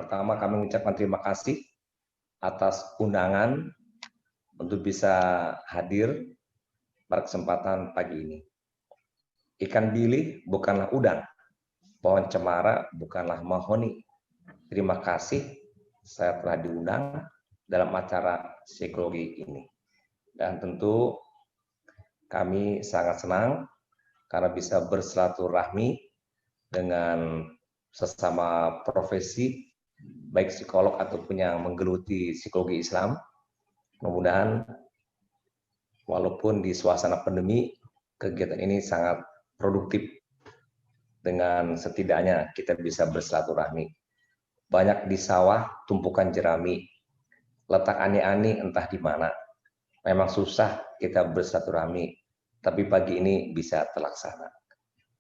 pertama kami mengucapkan terima kasih atas undangan untuk bisa hadir pada kesempatan pagi ini. Ikan bili bukanlah udang, pohon cemara bukanlah mahoni. Terima kasih saya telah diundang dalam acara psikologi ini. Dan tentu kami sangat senang karena bisa bersilaturahmi dengan sesama profesi, baik psikolog ataupun yang menggeluti psikologi Islam. Mudah-mudahan walaupun di suasana pandemi, kegiatan ini sangat produktif. Dengan setidaknya kita bisa bersilaturahmi. Banyak di sawah tumpukan jerami, letak aneh-aneh entah di mana. Memang susah kita bersilaturahmi, tapi pagi ini bisa terlaksana.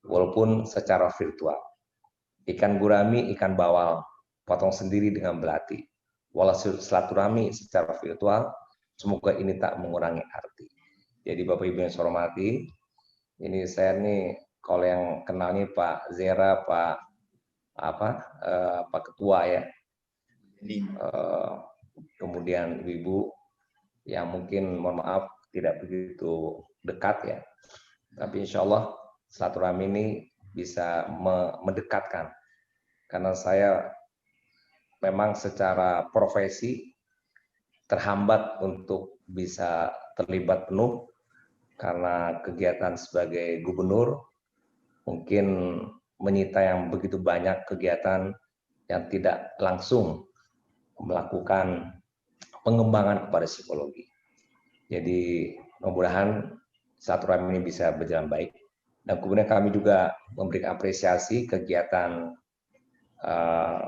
Walaupun secara virtual. Ikan gurami, ikan bawal, potong sendiri dengan belati. Walau silaturahmi secara virtual, semoga ini tak mengurangi arti. Jadi Bapak Ibu yang saya hormati, ini saya nih kalau yang kenal nih Pak Zera, Pak Ketua ya, kemudian Ibu yang mungkin mohon maaf tidak begitu dekat ya, tapi insya Allah silaturahmi ini bisa mendekatkan karena saya memang secara profesi terhambat untuk bisa terlibat penuh karena kegiatan sebagai gubernur mungkin menyita yang begitu banyak kegiatan yang tidak langsung melakukan pengembangan kepada psikologi. Jadi mudah-mudahan silaturahmi ini bisa berjalan baik. Dan kemudian kami juga memberikan apresiasi kegiatan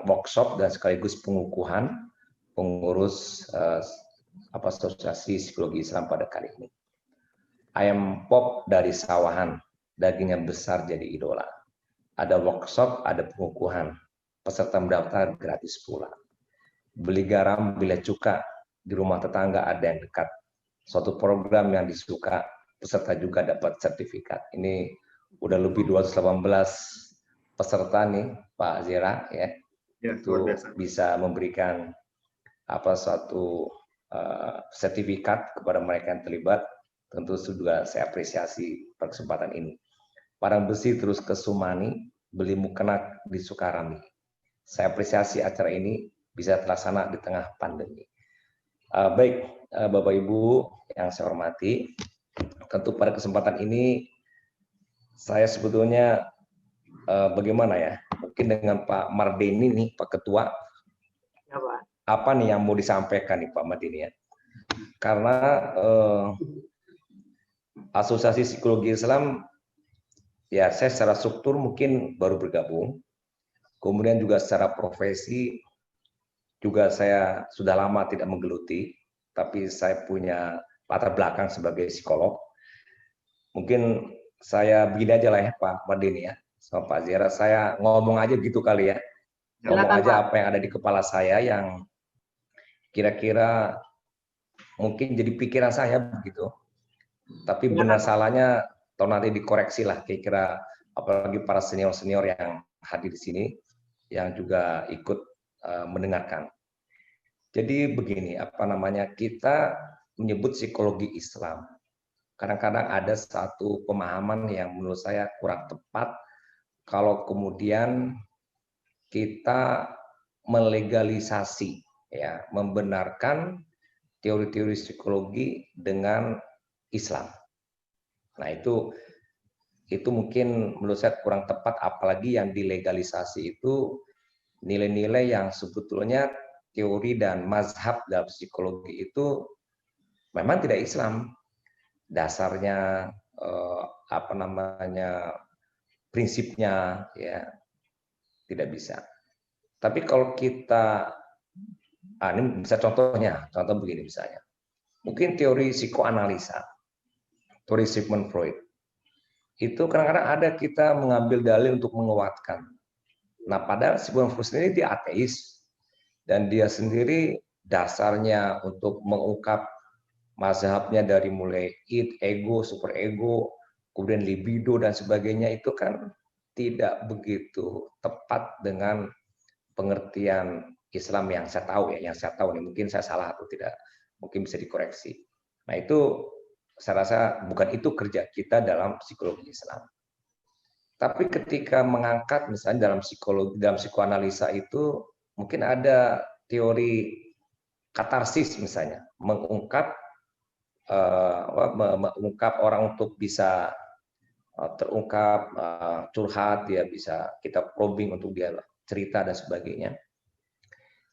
workshop dan sekaligus pengukuhan pengurus Asosiasi Psikologi Islam pada kali ini. Ayam pop dari sawahan, dagingnya besar jadi idola. Ada workshop, ada pengukuhan. Peserta mendaftar gratis pula. Beli garam, beli cuka, di rumah tetangga ada yang dekat. Suatu program yang disuka, peserta juga dapat sertifikat. Ini udah lebih 218 peserta nih, Pak Zera ya. Itu bisa memberikan suatu sertifikat kepada mereka yang terlibat. Tentu juga saya apresiasi pada kesempatan ini. Parang besi terus ke Sumani, beli mukena di Sukarami. Saya apresiasi acara ini bisa terlaksana di tengah pandemi. Baik, Bapak Ibu yang saya hormati, tentu pada kesempatan ini saya sebetulnya bagaimana ya, mungkin dengan Pak Mardeni nih, Pak Ketua, ya, Pak. Apa nih yang mau disampaikan nih Pak Mardeni ya? Karena Asosiasi Psikologi Islam, ya saya secara struktur mungkin baru bergabung, kemudian juga secara profesi juga saya sudah lama tidak menggeluti, tapi saya punya latar belakang sebagai psikolog. Mungkin saya begini aja lah ya Pak Mardeni ya, sama Pak Zera, saya ngomong aja gitu kali ya. Ngomong aja apa yang ada di kepala saya yang kira-kira mungkin jadi pikiran saya begitu. Tapi benar salahnya tahun nanti dikoreksi lah kira-kira, apalagi para senior-senior yang hadir di sini yang juga ikut mendengarkan. Jadi begini, kita menyebut psikologi Islam. Kadang-kadang ada satu pemahaman yang menurut saya kurang tepat kalau kemudian kita melegalisasi ya, membenarkan teori-teori psikologi dengan Islam. Nah, itu mungkin menurut saya kurang tepat, apalagi yang dilegalisasi itu nilai-nilai yang sebetulnya teori dan mazhab dalam psikologi itu memang tidak Islam. Dasarnya prinsipnya ya tidak bisa. Tapi kalau kita ini bisa contoh begini misalnya. Mungkin teori psikoanalisa, teori Sigmund Freud. Itu kadang-kadang ada kita mengambil dalil untuk menguatkan. Nah, padahal Sigmund Freud sendiri dia ateis dan dia sendiri dasarnya untuk mengungkap mazhabnya dari mulai id, ego, superego, kemudian libido dan sebagainya itu kan tidak begitu tepat dengan pengertian Islam yang saya tahu ya, yang saya tahu nih, mungkin saya salah atau tidak, mungkin bisa dikoreksi. Nah itu saya rasa bukan itu kerja kita dalam psikologi Islam. Tapi ketika mengangkat misalnya dalam psikologi, dalam psikoanalisa itu mungkin ada teori katarsis misalnya, mengungkap orang untuk bisa terungkap, curhat, dia bisa kita probing untuk dia cerita dan sebagainya.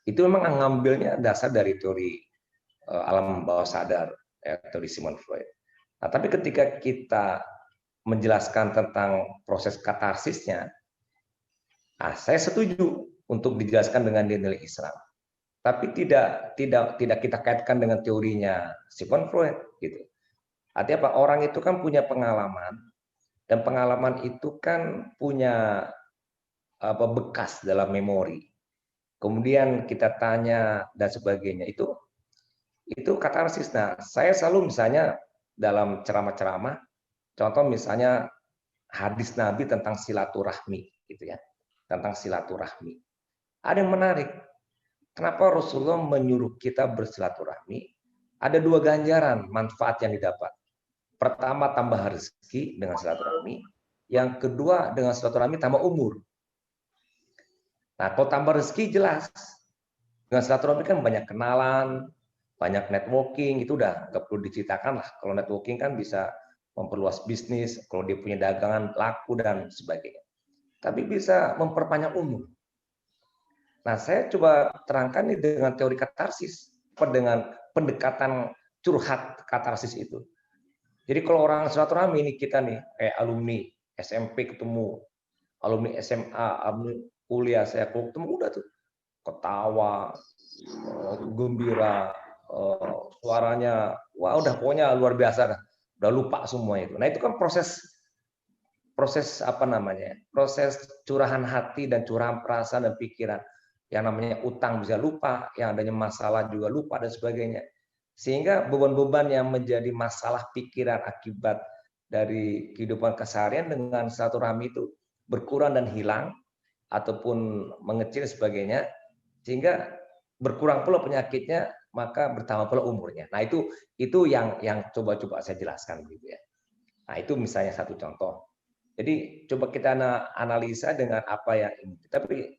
Itu memang ngambilnya dasar dari teori alam bawah sadar, ya, teori Sigmund Freud. Nah, tapi ketika kita menjelaskan tentang proses katarsisnya, saya setuju untuk dijelaskan dengan nilai Islam. Tapi tidak kita kaitkan dengan teorinya Sigmund Freud gitu. Artinya apa? Orang itu kan punya pengalaman, dan pengalaman itu kan punya bekas dalam memori. Kemudian kita tanya dan sebagainya, itu katarsis. Nah, saya selalu misalnya dalam ceramah-ceramah, contoh misalnya hadis Nabi tentang silaturahmi gitu ya, tentang silaturahmi. Ada yang menarik. Kenapa Rasulullah menyuruh kita bersilaturahmi? Ada 2 ganjaran manfaat yang didapat. Pertama, tambah rezeki dengan silaturahmi. Yang kedua, dengan silaturahmi tambah umur. Nah, kalau tambah rezeki jelas. Dengan silaturahmi kan banyak kenalan, banyak networking, itu udah nggak perlu diceritakan lah. Kalau networking kan bisa memperluas bisnis, kalau dia punya dagangan laku dan sebagainya. Tapi bisa memperpanjang umur. Nah, saya coba terangkan nih dengan teori katarsis, dengan pendekatan curhat katarsis itu. Jadi kalau orang silaturahmi ini kita nih, kayak alumni SMP ketemu, alumni SMA, alumni kuliah saya ketemu, udah tuh ketawa, gembira, suaranya, wah udah pokoknya luar biasa, udah lupa semua itu. Nah itu kan proses apa namanya, proses curahan hati dan curahan perasaan dan pikiran. Yang namanya utang bisa lupa, yang adanya masalah juga lupa dan sebagainya. Sehingga beban-beban yang menjadi masalah pikiran akibat dari kehidupan keseharian dengan silaturahmi itu berkurang dan hilang ataupun mengecil sebagainya, sehingga berkurang pula penyakitnya, maka bertambah pula umurnya. Nah itu yang coba saya jelaskan gitu ya. Nah itu misalnya satu contoh. Jadi coba kita analisa dengan apa yang ini. Tapi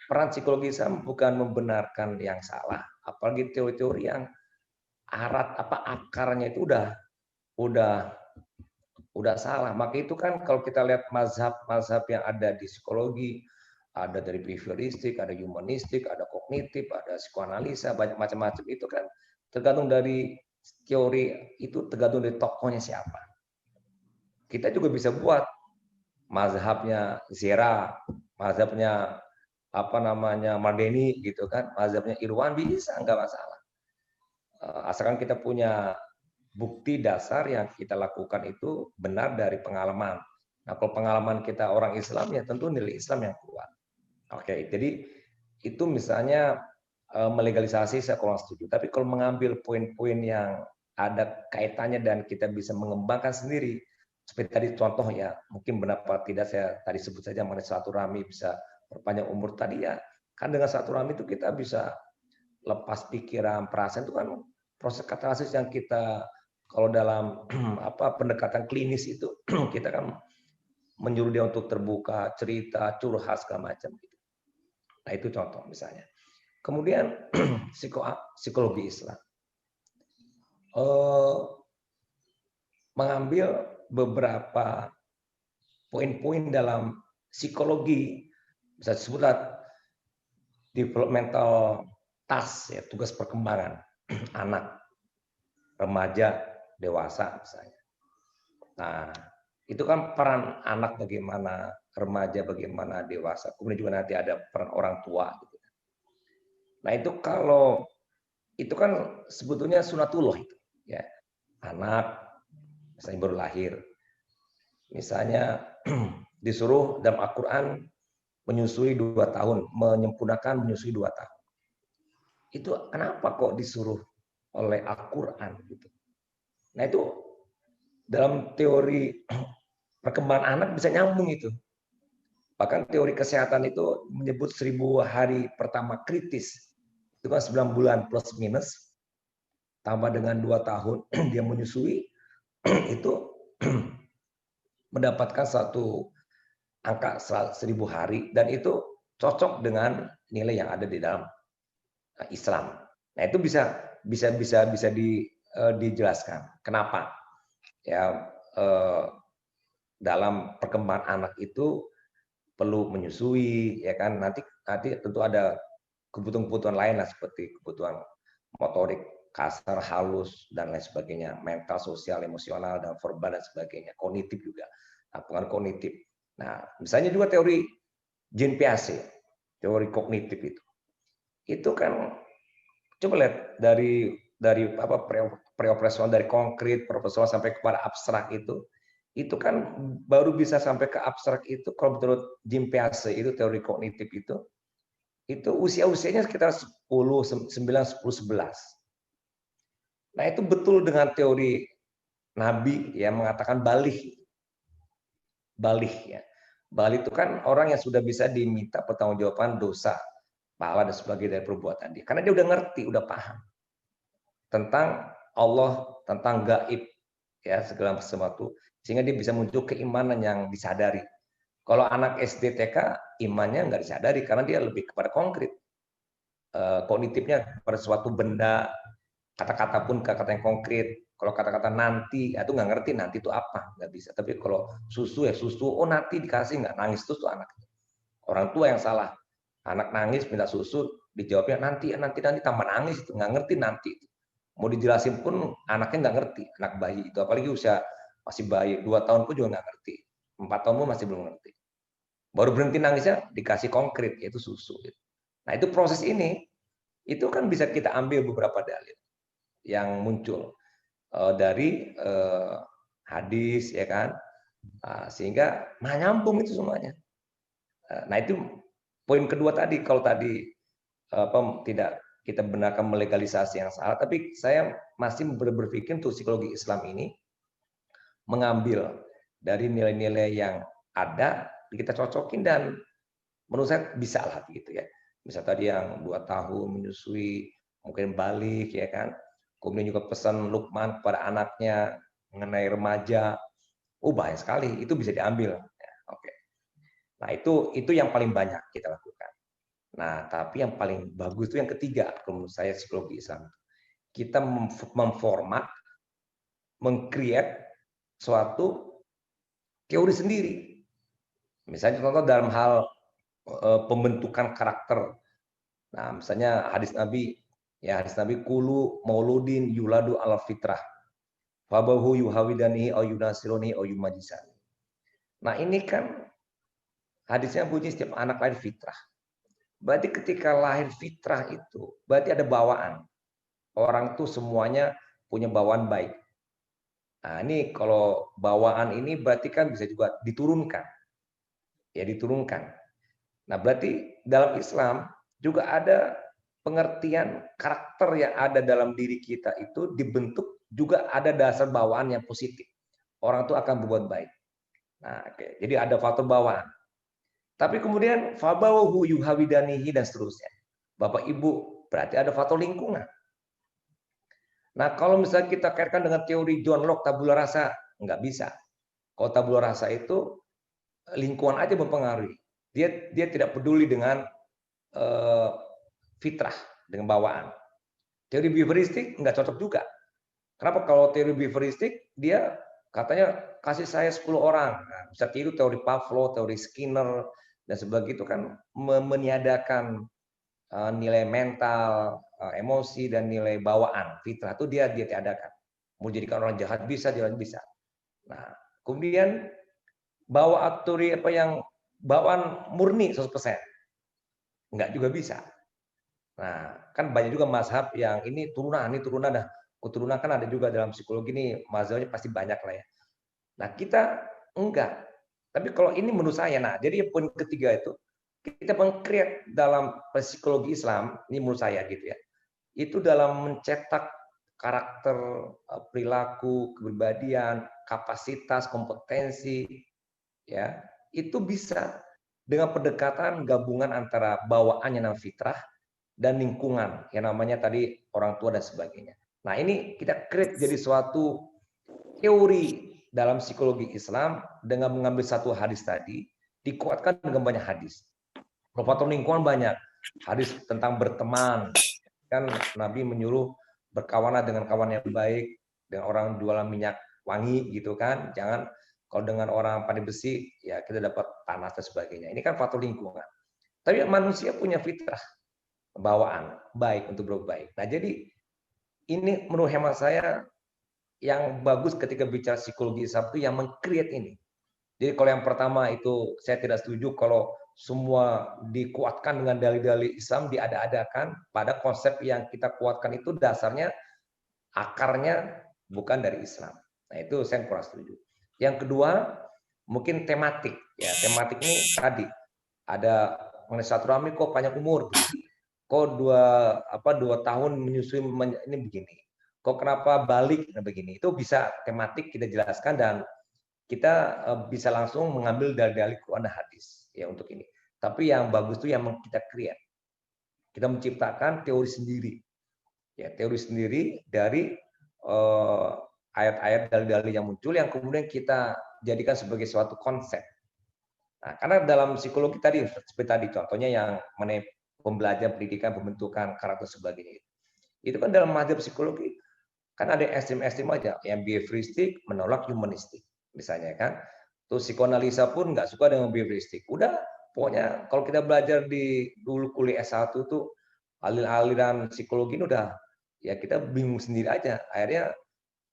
peran psikologi Islam bukan membenarkan yang salah, apalagi teori-teori yang akarnya itu udah salah. Maka itu kan kalau kita lihat mazhab yang ada di psikologi, ada dari behavioristik, ada humanistik, ada kognitif, ada psikoanalisa, banyak macam-macam, itu kan tergantung dari teori, itu tergantung dari tokohnya siapa. Kita juga bisa buat mazhabnya Zera, mazhabnya apa namanya Mardeni gitu kan, mazhabnya Irwan, bisa, nggak masalah. Asalkan kita punya bukti dasar yang kita lakukan itu benar dari pengalaman. Nah, kalau pengalaman kita orang Islam ya tentu nilai Islam yang kuat. Oke, jadi itu misalnya melegalisasi saya kurang setuju. Tapi kalau mengambil poin-poin yang ada kaitannya dan kita bisa mengembangkan sendiri, seperti tadi contoh ya, mungkin benar apa tidak saya tadi sebut saja mengenai silaturahmi bisa perpanjang umur tadi ya, kan dengan silaturahmi itu kita bisa lepas pikiran, perasaan, itu kan proses katarsis yang kita kalau dalam apa pendekatan klinis itu kita kan menyuruh dia untuk terbuka, cerita, curhat segala macam. Nah itu contoh misalnya. Kemudian psikologi Islam mengambil beberapa poin-poin dalam psikologi, bisa disebutlah developmental task, ya, tugas perkembangan anak, remaja, dewasa misalnya. Nah, itu kan peran anak bagaimana, remaja bagaimana, dewasa. Kemudian juga nanti ada peran orang tua. Gitu. Nah itu kalau itu kan sebetulnya sunatullah itu, ya anak misalnya baru lahir, misalnya disuruh dalam Al-Quran menyusui 2 tahun, menyempurnakan menyusui 2 tahun. Itu kenapa kok disuruh oleh Al-Quran gitu? Nah itu dalam teori perkembangan anak bisa nyambung itu. Bahkan teori kesehatan itu menyebut 1000 hari pertama kritis. Itu kan 9 bulan plus minus, tambah dengan 2 tahun dia menyusui, itu mendapatkan satu angka 1000 hari, dan itu cocok dengan nilai yang ada di dalam Islam. Nah, itu bisa dijelaskan kenapa ya dalam perkembangan anak itu perlu menyusui, ya kan, nanti tentu ada kebutuhan-kebutuhan lain lah, seperti kebutuhan motorik kasar, halus, dan lain sebagainya, mental, sosial, emosional, dan verbal, dan sebagainya, kognitif juga, pengaruh kognitif. Nah, misalnya juga teori Jean Piaget, teori kognitif itu kan, coba lihat dari apa, preoperasional, dari konkret, profesional, sampai kepada abstrak, itu kan baru bisa sampai ke abstrak itu kalau menurut Jean Piaget itu, teori kognitif itu usia-usianya sekitar 10, 9, 10, 11. Nah, itu betul dengan teori Nabi yang mengatakan balih. Balih ya. Balih itu kan orang yang sudah bisa diminta pertanggungjawaban dosa, pahala, dan sebagainya dari perbuatan dia. Karena dia udah ngerti, udah paham tentang Allah, tentang gaib, ya, segala sesuatu, sehingga dia bisa muncul keimanan yang disadari. Kalau anak SD TK, imannya nggak disadari karena dia lebih kepada konkret. Kognitifnya pada suatu benda, kata-kata pun kata-kata yang konkret. Kalau kata-kata nanti, itu nggak ngerti nanti itu apa, nggak bisa. Tapi kalau susu, ya susu, oh nanti dikasih, nggak nangis terus tuh anak. Orang tua yang salah. Anak nangis minta susu, dijawabnya nanti, nanti, nanti, tambah nangis, itu nggak ngerti nanti. Mau dijelasin pun anaknya nggak ngerti, anak bayi itu, apalagi usia masih bayi, 2 tahun pun juga nggak ngerti, 4 tahun pun masih belum ngerti. Baru berhenti nangisnya dikasih konkret, yaitu susu. Nah, itu proses ini, itu kan bisa kita ambil beberapa dalil yang muncul dari hadis, ya kan, sehingga nyambung itu semuanya. Nah, itu poin kedua tadi, kalau tadi tidak kita benarkan melegalisasi yang salah, tapi saya masih berpikir untuk psikologi Islam ini mengambil dari nilai-nilai yang ada, kita cocokin, dan menurut saya bisa lah gitu ya. Misal tadi yang 2 tahun menyusui, mungkin balik, ya kan. Kemudian juga pesan Luqman kepada anaknya mengenai remaja. Oh, banyak sekali, itu bisa diambil. Ya, oke. Nah, itu yang paling banyak kita lakukan. Nah, tapi yang paling bagus itu yang ketiga, menurut saya, psikologi Islam. Kita memformat, meng-create suatu teori sendiri. Misalnya contoh dalam hal pembentukan karakter. Nah, misalnya hadis Nabi, ya, hadis Nabi, kulu mauludin yuladu ala fitrah. Fabahu yuhawidanihi au yunasiruni au yumajisani. Nah, ini kan hadisnya bunyi setiap anak lahir fitrah. Berarti ketika lahir fitrah itu, berarti ada bawaan. Orang tuh semuanya punya bawaan baik. Nah, ini kalau bawaan ini berarti kan bisa juga diturunkan. Ya, diturunkan. Nah, berarti dalam Islam juga ada pengertian karakter yang ada dalam diri kita itu dibentuk juga ada dasar bawaan yang positif. Orang itu akan berbuat baik. Nah, oke. Jadi ada faktor bawaan. Tapi kemudian fabawahu yuhawidanihi dan seterusnya. Bapak Ibu, berarti ada faktor lingkungan. Nah, kalau misalnya kita kaitkan dengan teori John Locke tabula rasa, nggak bisa. Kalau tabula rasa itu lingkungan aja mempengaruhi. Dia tidak peduli dengan fitrah, dengan bawaan. Teori behavioristik nggak cocok juga. Kenapa? Kalau teori behavioristik, dia katanya kasih saya 10 orang. Nah, bisa tiru teori Pavlov, teori Skinner, dan sebagainya, itu kan meniadakan nilai mental, emosi, dan nilai bawaan. Fitrah itu dia tiadakan. Mau jadikan orang jahat bisa, jalan bisa. Nah, kemudian bawa teori apa yang bawaan murni 100%. Enggak juga bisa. Nah, kan banyak juga mazhab yang ini turunan dah. Keturunan kan ada juga dalam psikologi ini, mazhabnya pasti banyak lah ya. Nah, kita enggak. Tapi kalau ini menurut saya, nah, jadi poin ketiga itu, kita meng-create dalam psikologi Islam, ini menurut saya gitu ya, itu dalam mencetak karakter, perilaku, kepribadian, kapasitas, kompetensi, ya, itu bisa dengan pendekatan gabungan antara bawaannya yang fitrah dan lingkungan yang namanya tadi orang tua dan sebagainya. Nah, ini kita create jadi suatu teori dalam psikologi Islam dengan mengambil satu hadis tadi dikuatkan dengan banyak hadis. Faktor lingkungan banyak. Hadis tentang berteman, kan Nabi menyuruh berkawanlah dengan kawan yang baik, dengan orang jualan minyak wangi gitu kan. Jangan kalau dengan orang pandai besi ya kita dapat panas dan sebagainya. Ini kan faktor lingkungan. Tapi manusia punya fitrah bawaan baik untuk berbuat baik. Nah, jadi ini menurut hemat saya yang bagus ketika bicara psikologi Islam itu yang meng-create ini. Jadi kalau yang pertama itu saya tidak setuju kalau semua dikuatkan dengan dalil-dalil Islam diada-adakan, pada konsep yang kita kuatkan itu dasarnya akarnya bukan dari Islam. Nah, itu saya kurang setuju. Yang kedua, mungkin tematik. Ya, tematik ini tadi ada mengenai silaturahmi kok panjang umur. Kok dua tahun menyusui ini begini. Kok kenapa balik begini. Itu bisa tematik kita jelaskan dan kita bisa langsung mengambil dalil-dalil Quran dan hadis ya untuk ini. Tapi yang bagus itu yang kita create. Kita menciptakan teori sendiri. Ya, teori sendiri dari ayat-ayat dalil-dalil yang muncul yang kemudian kita jadikan sebagai suatu konsep. Nah, karena dalam psikologi tadi seperti tadi contohnya yang mengenai pembelajaran pendidikan, pembentukan karakter sebagainya. Itu kan dalam mazhab psikologi kan ada ekstrim-ekstrim aja, yang behavioristik menolak humanistik misalnya kan. Terus psikoanalisa pun nggak suka dengan behavioristik. Udah, pokoknya kalau kita belajar di dulu kuliah S1 tuh aliran psikologi ini udah ya kita bingung sendiri aja. Akhirnya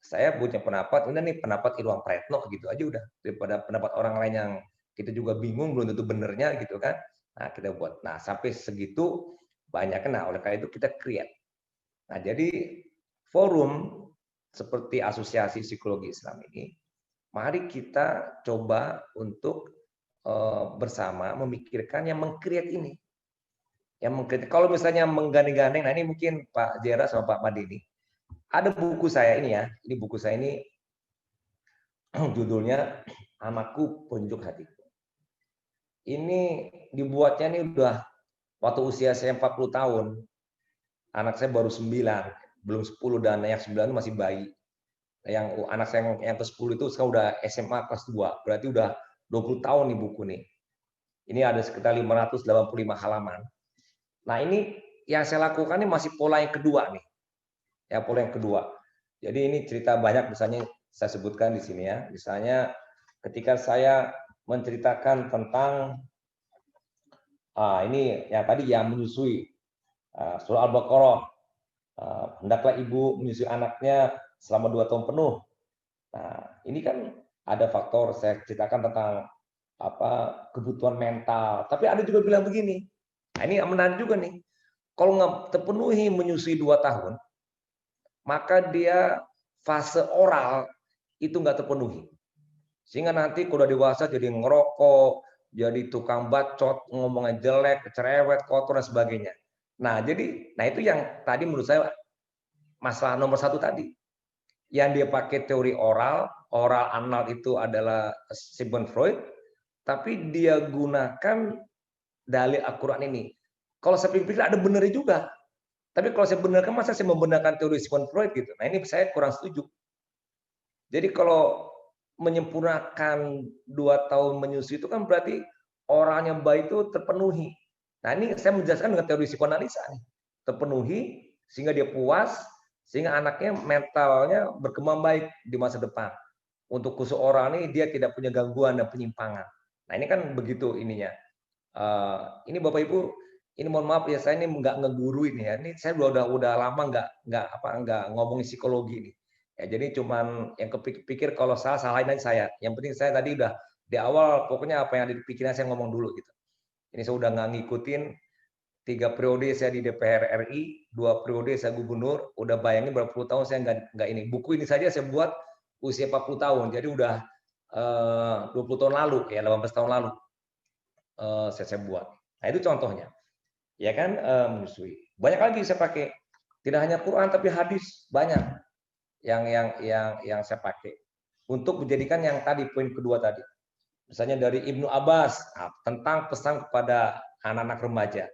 saya punya pendapat, ini nih pendapat Irwan Praetno gitu aja udah, daripada pendapat orang lain yang kita juga bingung belum tentu benernya gitu kan. Nah, kita buat. Nah, sampai segitu banyak kena oleh karena itu kita create. Nah, jadi forum seperti Asosiasi Psikologi Islam ini, mari kita coba untuk bersama memikirkan yang meng-create ini. Yang meng-create. Kalau misalnya menggandeng-gandeng, nah ini mungkin Pak Jera sama Pak Madini. Ada buku saya ini ya, ini buku saya ini judulnya Anakku Penunjuk Hatiku. Ini dibuatnya nih udah waktu usia saya 40 tahun. Anak saya baru 9, belum 10 dan yang 9 itu masih bayi. Yang anak saya yang ke-10 itu sekarang udah SMA kelas 2. Berarti udah 20 tahun nih buku nih. Ini ada sekitar 585 halaman. Nah, ini yang saya lakukan ini masih pola yang kedua nih. Ya, pola yang kedua. Jadi ini cerita banyak misalnya saya sebutkan di sini ya. Misalnya ketika saya menceritakan tentang ini yang tadi yang menyusui surah Al-Baqarah, hendaklah ibu menyusui anaknya selama 2 tahun penuh. Nah, ini kan ada faktor saya ceritakan tentang kebutuhan mental. Tapi ada juga bilang begini. Nah, ini menarik juga nih. Kalau nggak terpenuhi menyusui 2 tahun, maka dia fase oral itu nggak terpenuhi. Sehingga nanti kalau dewasa jadi ngerokok, jadi tukang bacot, ngomongnya jelek, cerewet, kotor dan sebagainya. Nah, itu yang tadi menurut saya masalah nomor 1 tadi. Yang dia pakai teori oral anal itu adalah Sigmund Freud, tapi dia gunakan dalil Al-Quran ini. Kalau saya pikir ada benernya juga. Tapi kalau saya benarkan, masa saya membenarkan teori Sigmund Freud gitu? Nah, ini saya kurang setuju. Jadi kalau menyempurnakan 2 tahun menyusui itu kan berarti orang yang baik itu terpenuhi. Nah, ini saya menjelaskan dengan teori psikoanalisa nih. Terpenuhi sehingga dia puas, sehingga anaknya mentalnya berkembang baik di masa depan. Untuk khusus orang ini dia tidak punya gangguan dan penyimpangan. Nah, ini kan begitu ininya. Ini Bapak Ibu, ini mohon maaf ya, saya ini nggak ngeguru ini ya. Ini saya udah lama nggak ngomongin psikologi ini. Ya, jadi cuman yang kepikir kalau salah salahin aja saya. Yang penting saya tadi udah di awal pokoknya apa yang ada di pikiran saya ngomong dulu gitu. Ini saya udah nggak ngikutin 3 periode saya di DPR RI, 2 periode saya gubernur, udah bayangin berapa puluh tahun saya nggak ini. Buku ini saja saya buat usia 40 tahun, jadi udah 20 tahun lalu ya, 18 tahun lalu saya buat. Nah, itu contohnya. Ya kan, menyusui. Banyak lagi saya pakai. Tidak hanya Quran tapi hadis banyak yang saya pakai untuk menjadikan yang tadi poin kedua tadi. Misalnya dari Ibnu Abbas tentang pesan kepada anak-anak remaja.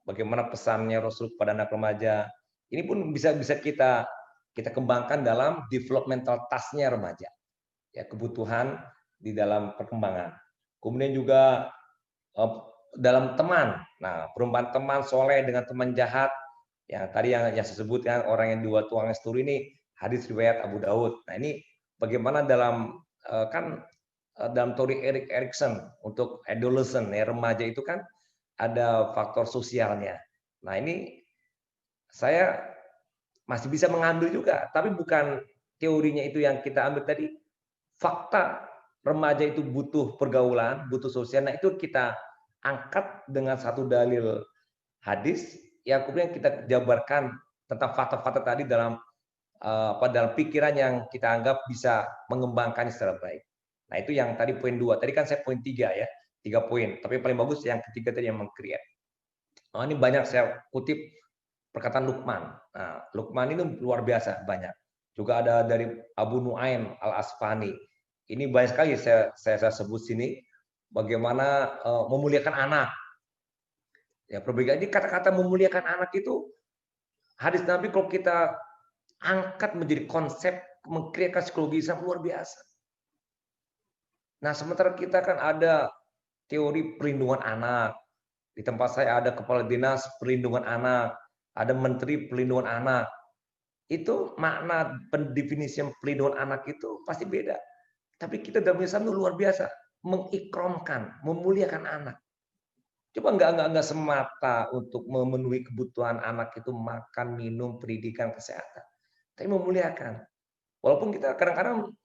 Bagaimana pesannya Rasul kepada anak remaja. Ini pun bisa kita kembangkan dalam developmental task-nya remaja. Ya, kebutuhan di dalam perkembangan. Kemudian juga dalam teman. Nah, perumpamaan teman soleh dengan teman jahat. Yang tadi yang saya sebutkan orang yang dua tuang esturi ini hadis riwayat Abu Daud. Nah, ini bagaimana dalam dalam teori Erik Erikson untuk adolescent ya remaja itu kan ada faktor sosialnya. Nah, ini saya masih bisa mengambil juga, tapi bukan teorinya itu yang kita ambil tadi. Fakta remaja itu butuh pergaulan, butuh sosial. Nah, itu kita angkat dengan satu dalil hadis yang kemudian kita jabarkan tentang fakta-fakta tadi dalam dalam pikiran yang kita anggap bisa mengembangkan secara baik. Nah, itu yang tadi poin 2. Tadi kan saya poin 3 ya. 3 poin. Tapi paling bagus yang ketiga tadi yang meng-create. Ini banyak saya kutip perkataan Luqman. Nah, Luqman ini luar biasa banyak. Juga ada dari Abu Nuaim Al-Asfahani. Ini banyak sekali saya sebut sini bagaimana memuliakan anak. Ya, perbedaan ini kata-kata memuliakan anak itu hadis Nabi kalau kita angkat menjadi konsep mengkreasi psikologi Islam luar biasa. Nah, sementara kita kan ada teori perlindungan anak. Di tempat saya ada kepala dinas perlindungan anak, ada menteri perlindungan anak. Itu makna pendefinisian perlindungan anak itu pasti beda. Tapi kita dalam Islam itu luar biasa, mengikromkan, memuliakan anak. Coba enggak semata untuk memenuhi kebutuhan anak itu makan, minum, pendidikan, kesehatan. Tapi memuliakan. Walaupun kita kadang-kadang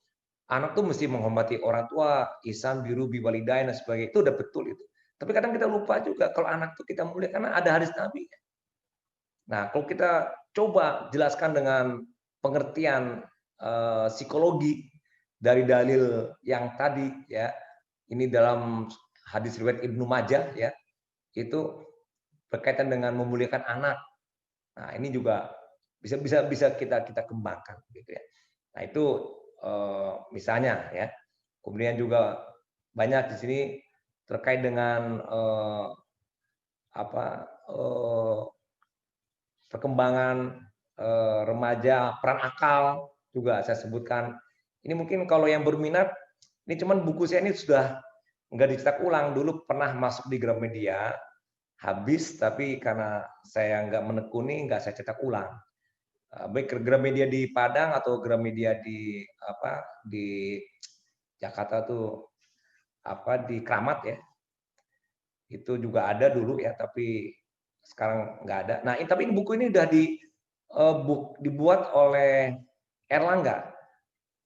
anak tuh mesti menghormati orang tua, ihsan biru biwalidain dan sebagainya. Itu udah betul itu. Tapi kadang kita lupa juga kalau anak tuh kita muliakan karena ada hadis Nabi. Nah, kalau kita coba jelaskan dengan pengertian psikologi dari dalil yang tadi ya, ini dalam hadis riwayat Ibnu Majah ya, itu berkaitan dengan memuliakan anak. Nah, ini juga bisa kita kembangkan gitu ya. Nah, itu misalnya ya. Kemudian juga banyak di sini terkait dengan perkembangan remaja, peran akal juga saya sebutkan. Ini mungkin kalau yang berminat, ini cuman buku saya ini sudah nggak dicetak ulang. Dulu pernah masuk di Gramedia, habis, tapi karena saya nggak menekuni, nggak saya cetak ulang. Baik Gramedia di Padang atau Gramedia di Jakarta tuh di Kramat ya, itu juga ada dulu ya, tapi sekarang nggak ada. Nah, tapi ini buku ini udah dibuat oleh Erlangga.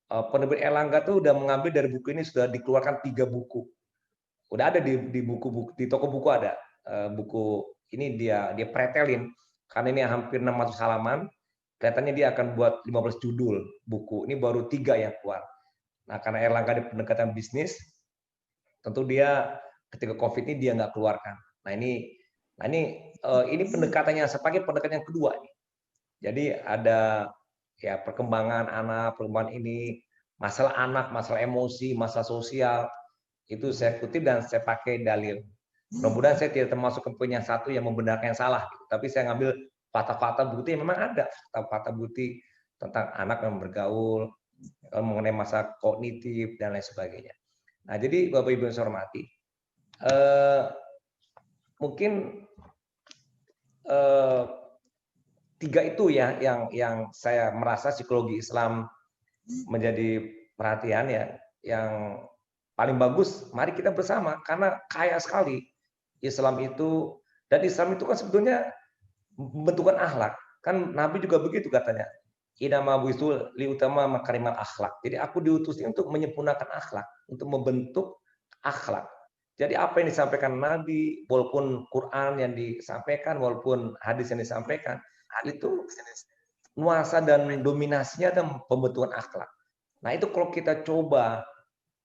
Penerbit Erlangga tuh udah mengambil dari buku ini sudah dikeluarkan 3 buku. Udah ada di buku-buku di toko buku ada buku ini dia pretelin karena ini hampir 600 halaman. Kelihatannya dia akan buat 15 judul buku. Ini baru 3 yang keluar. Nah, karena Erlangga di pendekatan bisnis, tentu dia ketika COVID ini dia nggak keluarkan. Nah, ini pendekatannya sebagai pendekatan yang kedua nih. Jadi ada ya perkembangan anak, perkembangan ini, masalah anak, masalah emosi, masalah sosial, itu saya kutip dan saya pakai dalil. Mudah-mudahan saya tidak termasuk kelompok yang satu yang membenarkan yang salah, gitu. Tapi saya ngambil fakta-fakta bukti yang memang ada, fakta-fakta bukti tentang anak yang bergaul, mengenai masalah kognitif dan lain sebagainya. Nah, jadi Bapak Ibu yang saya hormati, mungkin 3 itu ya yang saya merasa psikologi Islam menjadi perhatian ya, yang paling bagus. Mari kita bersama karena kaya sekali Islam itu, dan Islam itu kan sebetulnya membentukkan akhlak. Kan Nabi juga begitu katanya. Inama buistu liutama makarimal akhlak. Jadi aku diutusnya untuk menyempurnakan akhlak, untuk membentuk akhlak. Jadi apa yang disampaikan Nabi, walaupun Quran yang disampaikan, walaupun hadis yang disampaikan, itu nuansa dan dominasinya dan pembentukan akhlak. Nah, itu kalau kita coba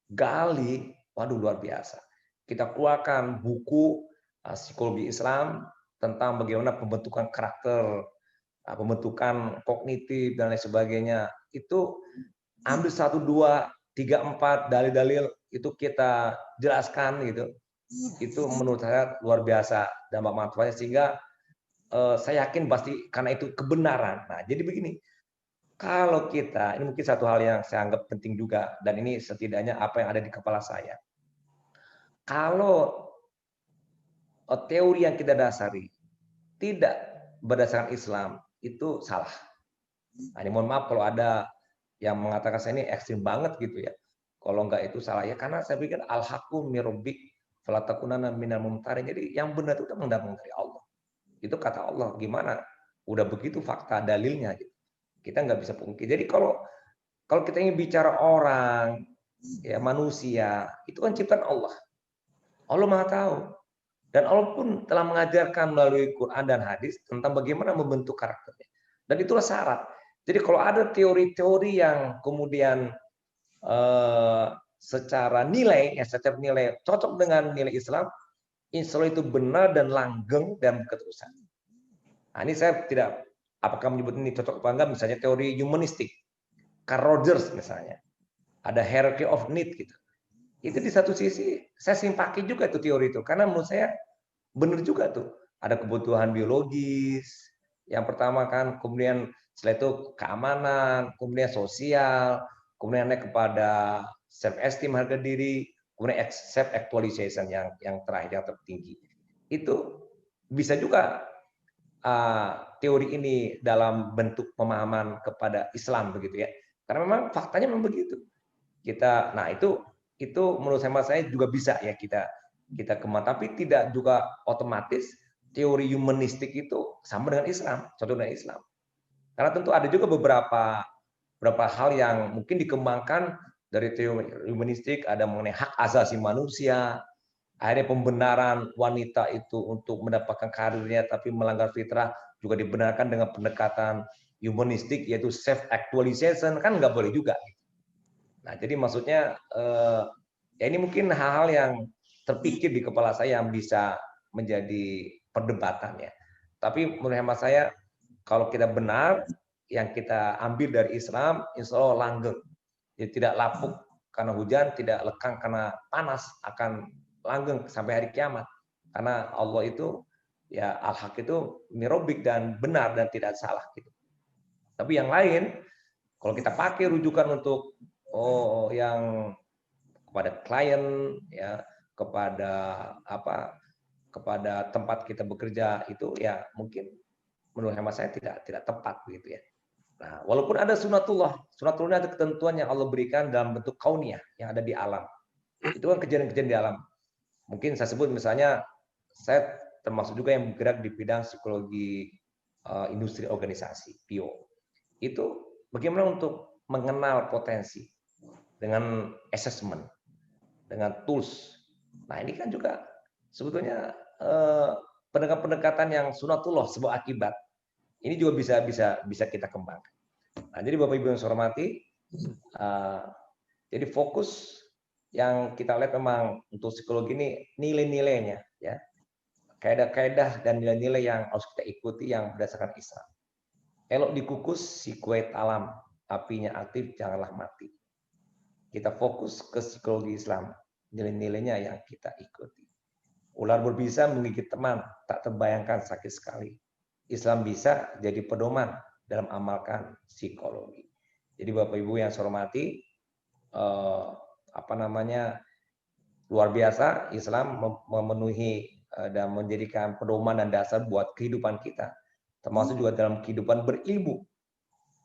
gali, waduh luar biasa. Kita keluarkan buku psikologi Islam tentang bagaimana pembentukan karakter, pembentukan kognitif dan lain sebagainya. Itu ambil 1, 2, 3, 4 dalil-dalil itu kita jelaskan gitu, itu menurut saya luar biasa dampak manfaatnya, sehingga saya yakin pasti karena itu kebenaran. Nah, jadi begini, kalau kita, ini mungkin satu hal yang saya anggap penting juga, dan ini setidaknya apa yang ada di kepala saya. Kalau teori yang kita dasari tidak berdasarkan Islam, itu salah. Nah, ini mohon maaf kalau ada yang mengatakan saya ini ekstrim banget gitu ya. Kalau enggak itu salah ya, karena saya pikir al-haqqu mir rabbik fala takunanna minal mumtarin. Jadi yang benar itu kan mendatang dari Allah. Itu kata Allah, gimana? Udah begitu fakta dalilnya gitu. Kita nggak bisa pungkiri. Jadi kalau kalau kita ingin bicara orang, ya manusia, itu kan ciptaan Allah. Allah Maha tahu. Dan Allah pun telah mengajarkan melalui Quran dan hadis tentang bagaimana membentuk karakternya. Dan itulah syarat. Jadi kalau ada teori-teori yang kemudian secara nilai, secara nilai cocok dengan nilai Islam, insya Allah itu benar dan langgeng dan keterusan. Nah, ini saya tidak, apakah menyebut ini cocok apa enggak, misalnya teori humanistik, Carl Rogers misalnya, ada hierarchy of need gitu. Itu di satu sisi saya simpati juga itu teori itu, karena menurut saya benar juga tuh. Ada kebutuhan biologis, yang pertama kan, kemudian setelah itu keamanan, kemudian sosial, kemudian naik kepada self esteem, harga diri, kemudian self actualization yang terakhir, yang tertinggi. Itu bisa juga teori ini dalam bentuk pemahaman kepada Islam begitu ya. Karena memang faktanya memang begitu. Kita, nah itu menurut saya juga bisa ya kita kembang, tapi tidak juga otomatis teori humanistik itu sama dengan Islam, contoh dengan Islam. Karena tentu ada juga beberapa hal yang mungkin dikembangkan dari teori humanistik, ada mengenai hak asasi manusia, akhirnya pembenaran wanita itu untuk mendapatkan karirnya tapi melanggar fitrah juga dibenarkan dengan pendekatan humanistik, yaitu self actualization, kan nggak boleh juga. Nah, jadi maksudnya ya ini mungkin hal-hal yang terpikir di kepala saya yang bisa menjadi perdebatan ya. Tapi menurut hemat saya, kalau kita benar yang kita ambil dari Islam, insya Allah langgeng. Jadi tidak lapuk karena hujan, tidak lekang karena panas, akan langgeng sampai hari kiamat. Karena Allah itu, ya al-haq itu mirobik dan benar dan tidak salah gitu. Tapi yang lain, kalau kita pakai rujukan untuk yang kepada klien, ya kepada kepada tempat kita bekerja, itu ya mungkin menurut hemat saya tidak tepat begitu ya. Nah, walaupun ada sunatullah ada ketentuan yang Allah berikan dalam bentuk kauniyah yang ada di alam. Itu kan kejadian-kejadian di alam. Mungkin saya sebut misalnya, saya termasuk juga yang bergerak di bidang psikologi industri organisasi, PIO. Itu bagaimana untuk mengenal potensi dengan assessment, dengan tools. Nah, ini kan juga sebetulnya pendekatan-pendekatan yang sunatullah, sebuah akibat. Ini juga bisa kita kembangkan. Nah, jadi Bapak Ibu yang saya hormati, jadi fokus yang kita lihat memang untuk psikologi ini nilai-nilainya, ya, kaidah-kaidah dan nilai-nilai yang harus kita ikuti yang berdasarkan Islam. Elok dikukus si kuat alam, apinya aktif janganlah mati. Kita fokus ke psikologi Islam, nilai-nilainya yang kita ikuti. Ular berbisa menggigit teman, tak terbayangkan sakit sekali. Islam bisa jadi pedoman dalam amalkan psikologi. Jadi Bapak Ibu yang saya hormati, luar biasa Islam memenuhi dan menjadikan pedoman dan dasar buat kehidupan kita, termasuk juga dalam kehidupan berilmu,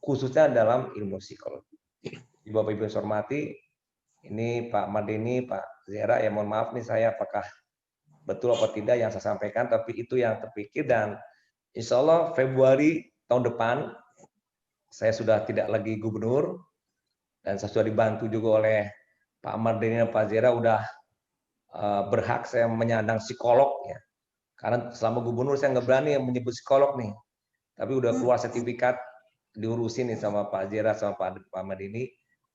khususnya dalam ilmu psikologi. Jadi Bapak Ibu yang saya hormati, ini Pak Mardini, Pak Zera, ya mohon maaf nih saya apakah betul apa tidak yang saya sampaikan, tapi itu yang terpikir. Dan insya Allah Februari tahun depan saya sudah tidak lagi gubernur dan saya sudah dibantu juga oleh Pak Mardini dan Pak Zera, udah berhak saya menyandang psikolog ya. Karena selama gubernur saya nggak berani menyebut psikolog nih, tapi udah keluar sertifikat diurusin nih sama Pak Zera sama Pak Mardini.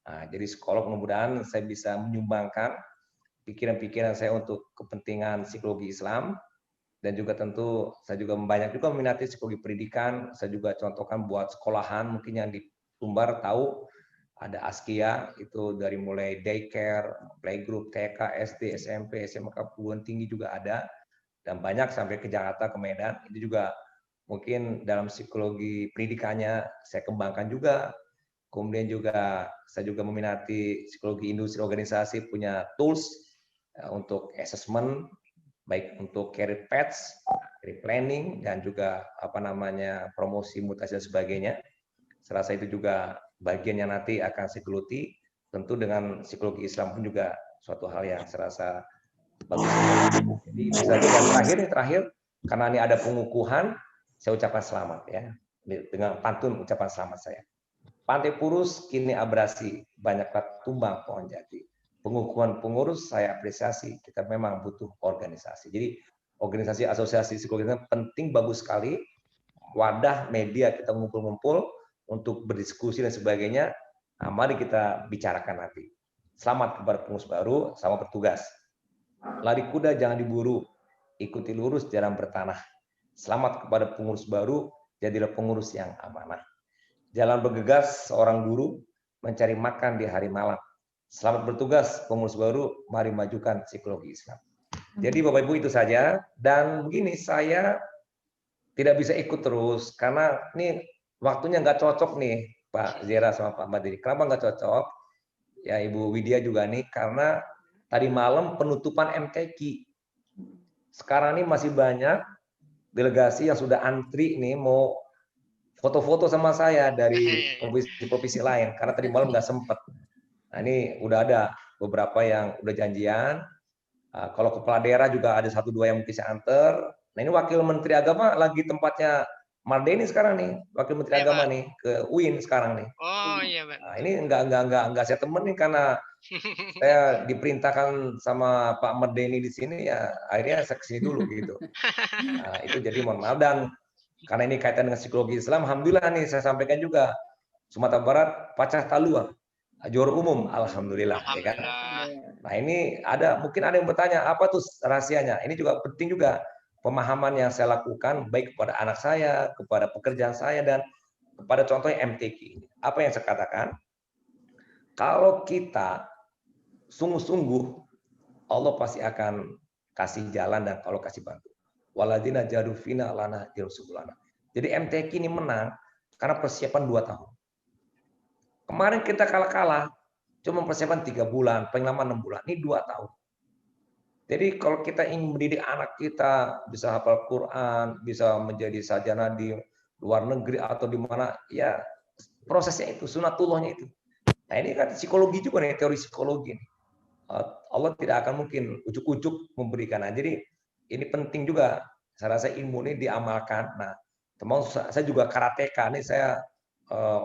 Nah, jadi psikolog, mudah-mudahan saya bisa menyumbangkan pikiran-pikiran saya untuk kepentingan psikologi Islam. Dan juga tentu saya juga banyak juga meminati psikologi pendidikan. Saya juga contohkan buat sekolahan mungkin yang di Sumbar tahu ada Askia, itu dari mulai daycare, playgroup, TK, SD, SMP, SMA, perguruan tinggi juga ada, dan banyak sampai ke Jakarta, ke Medan. Itu juga mungkin dalam psikologi pendidikannya saya kembangkan juga. Kemudian juga saya juga meminati psikologi industri organisasi, punya tools untuk assessment, baik untuk career paths, career planning, dan juga promosi, mutasi dan sebagainya. Saya rasa itu juga bagian yang nanti akan saya geluti. Tentu dengan psikologi Islam pun juga suatu hal yang saya rasa bagus. Jadi itu saja. Dan terakhir, karena ini ada pengukuhan, saya ucapkan selamat ya, dengan pantun ucapan selamat saya. Pantai Purus kini abrasi, banyaklah tumbang pohon jati. Pengukuhan pengurus saya apresiasi, kita memang butuh organisasi. Jadi organisasi asosiasi psikologi penting, bagus sekali. Wadah media kita ngumpul-ngumpul untuk berdiskusi dan sebagainya. Nah, mari kita bicarakan nanti. Selamat kepada pengurus baru, selamat bertugas. Lari kuda jangan diburu, ikuti lurus jarang bertanah. Selamat kepada pengurus baru, jadilah pengurus yang amanah. Jalan bergegas seorang guru mencari makan di hari malam. Selamat bertugas pengurus baru, mari majukan psikologi Islam. Jadi Bapak Ibu itu saja. Dan begini, saya tidak bisa ikut terus karena ini waktunya nggak cocok nih Pak Zera sama Pak Madiri. Kenapa nggak cocok? Ya Ibu Widya juga nih, karena tadi malam penutupan MTQ. Sekarang ini masih banyak delegasi yang sudah antri nih mau foto-foto sama saya dari provinsi-provinsi lain, karena tadi malam nggak sempat. Nah ini udah ada beberapa yang udah janjian. Kalau kepala daerah juga ada 1-2 yang mungkin saya anter. Nah ini Wakil Menteri Agama lagi tempatnya Mardeni sekarang nih, Wakil Menteri Agama nih ke UIN sekarang nih. Oh iya Pak. Nah, ini nggak saya temenin karena saya diperintahkan sama Pak Mardeni di sini, ya akhirnya saya kesini dulu gitu. Nah, itu jadi mohon maaf. Dan karena ini kaitan dengan psikologi Islam, alhamdulillah nih saya sampaikan juga, Sumatera Barat pacah taluan, juara umum, alhamdulillah. Ya kan? Nah ini mungkin ada yang bertanya, apa tuh rahasianya? Ini juga penting juga pemahaman yang saya lakukan, baik kepada anak saya, kepada pekerjaan saya, dan kepada contohnya MTQ. Apa yang saya katakan? Kalau kita sungguh-sungguh, Allah pasti akan kasih jalan dan Allah kasih bantu. Waladina jarufina lana jarusubulana. Jadi MTQ ini menang karena persiapan 2 tahun. Kemarin kita kalah-kalah, cuma persiapan 3 bulan, paling lama 6 bulan. Ini 2 tahun. Jadi kalau kita ingin mendidik anak kita bisa hafal Quran, bisa menjadi sarjana di luar negeri atau di mana, ya prosesnya itu, sunatullahnya itu. Nah ini kan psikologi juga nih, teori psikologi. Allah tidak akan mungkin ujuk-ujuk memberikan. Nah, jadi ini penting juga. Saya rasa ilmu ini diamalkan. Nah, teman saya juga karateka. Nih saya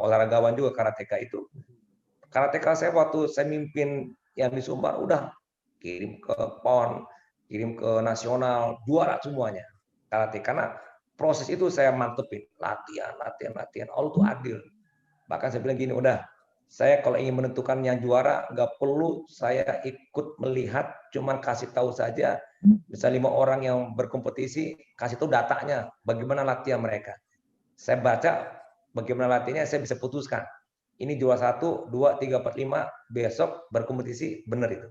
olahragawan juga karateka itu. Karateka saya waktu saya mimpin yang di Sumbar udah kirim ke PON, kirim ke nasional, juara semuanya. Karate, karena proses itu saya mantepin, latihan. Allah tuh adil. Bahkan saya bilang gini, udah, saya kalau ingin menentukan yang juara, nggak perlu saya ikut melihat, cuman kasih tahu saja. Bisa 5 orang yang berkompetisi, kasih tahu datanya, bagaimana latihan mereka. Saya baca bagaimana latihannya, saya bisa putuskan. Ini juara 1, 2, 3, 4, 5, besok berkompetisi, benar itu.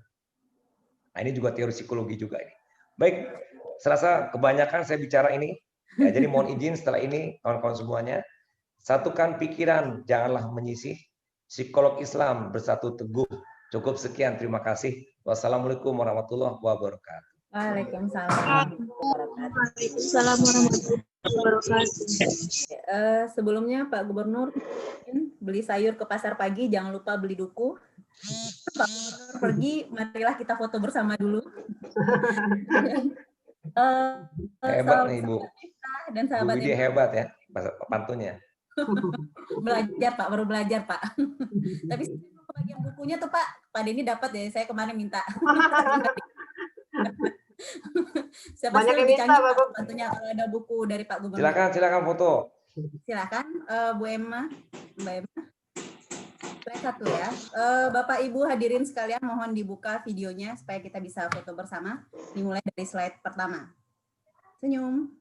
Nah ini juga teori psikologi juga ini. Baik, serasa kebanyakan saya bicara ini. Ya, jadi mohon izin setelah ini, kawan-kawan semuanya, satukan pikiran, janganlah menyisih. Psikolog Islam bersatu teguh. Cukup sekian, terima kasih. Wassalamualaikum warahmatullahi wabarakatuh. Waalaikumsalam. Waalaikumsalam warahmatullahi wabarakatuh. Sebelumnya Pak Gubernur beli sayur ke pasar pagi, jangan lupa beli duku. Pak Gubernur pergi, marilah kita foto bersama dulu. Hebat nih Ibu. Dan sahabat Bu Widya hebat ya, pantunnya. Belajar Pak, baru belajar Pak. Tapi bagian bukunya tuh Pak Denny dapat ya, saya kemarin minta. Siapa Banyak yang minta Bapak. Tentunya kalau ada buku dari Pak Gubernur. Silakan foto. Silakan Bu Emma, Mbak Emma. Slide 1 ya. Bapak Ibu hadirin sekalian, mohon dibuka videonya supaya kita bisa foto bersama. Dimulai dari slide pertama. Senyum.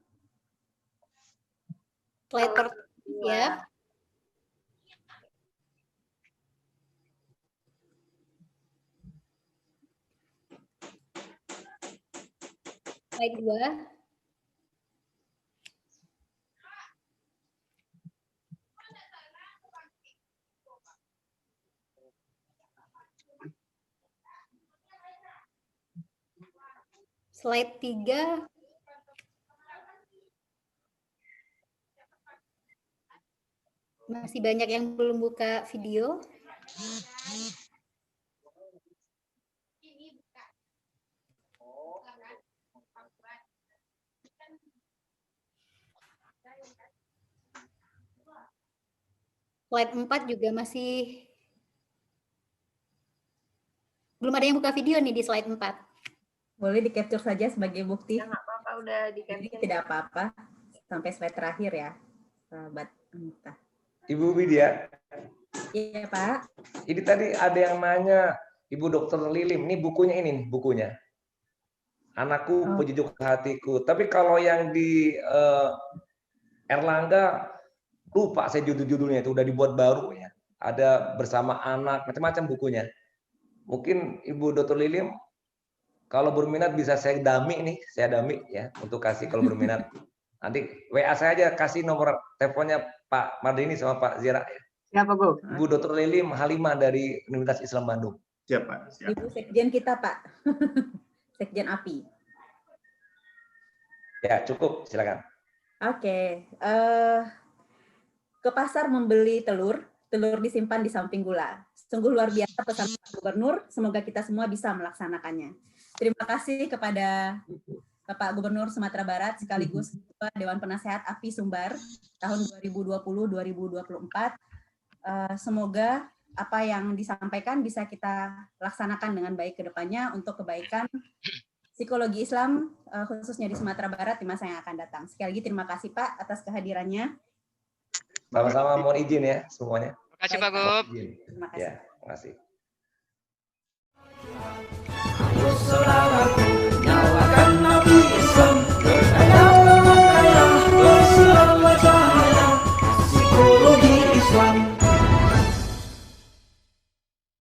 Slide pertama ya. Slide 2. Slide 3. Masih banyak yang belum buka video. Slide 4 juga masih belum ada yang buka video nih di slide 4. Boleh di-capture saja sebagai bukti. Ya, nggak apa-apa, udah Jadi di-capture. tidak apa-apa sampai slide terakhir ya, sahabat Anita. Ibu Widya, Iya, Pak. ini tadi ada yang nanya, Ibu Dokter Lilim, ini bukunya ini nih, bukunya. Anakku Oh. Pejujuk Hatiku. Tapi kalau yang di Erlangga, lupa saya judul-judulnya, itu udah dibuat baru ya. Ada Bersama Anak, macam-macam bukunya. Mungkin Ibu Dokter Lilim, kalau berminat bisa saya dami ya, untuk kasih kalau berminat. Nanti WA saya aja, kasih nomor teleponnya Pak Mardini sama Pak Zira ya. Siapa, Bu? Ibu Dokter Lilim Halimah dari Universitas Islam Bandung. Siap, Pak. Siap. Ibu Sekjen kita, Pak. Sekjen API. Ya, cukup, silakan. Oke. Ke pasar membeli telur disimpan di samping gula. Sungguh luar biasa pesan Pak Gubernur, semoga kita semua bisa melaksanakannya. Terima kasih kepada Bapak Gubernur Sumatera Barat sekaligus Ketua Dewan Penasehat API Sumbar tahun 2020-2024. Semoga apa yang disampaikan bisa kita laksanakan dengan baik ke depannya untuk kebaikan psikologi Islam khususnya di Sumatera Barat di masa yang akan datang. Sekali lagi terima kasih Pak atas kehadirannya. Sama-sama mohon izin ya semuanya. Terima kasih Pak Gub. Izin. Terima kasih. Ya, terima kasih.